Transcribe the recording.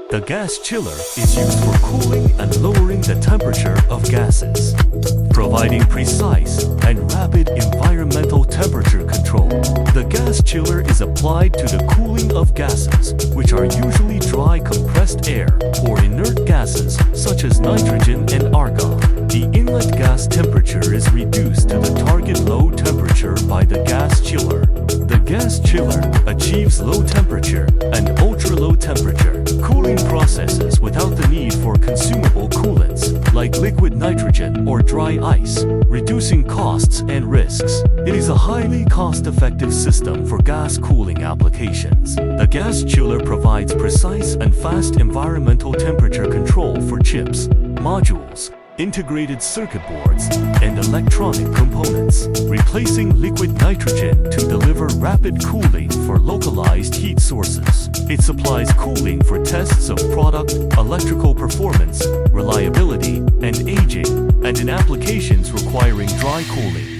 The gas chiller is used for cooling and lowering the temperature of gases, providing precise and rapid environmental temperature control. The gas chiller is applied to the cooling of gases, which are usually dry compressed air or inert gases such as nitrogen and argon. The inlet gas temperature is reduced to the target low temperature by the gas chiller. The gas chiller achieves low temperature and ultra-low temperature cooling processes without the need for consumable coolants like liquid nitrogen or dry ice, reducing costs and risks. It is a highly cost-effective system for gas cooling applications. The gas chiller provides precise and fast environmental temperature control for chips, modules, integrated circuit boards, and electronic components, replacing liquid nitrogen to deliver rapid cooling for localized heat sources. It supplies cooling for tests of product, electrical performance, reliability, and aging, and in applications requiring dry cooling.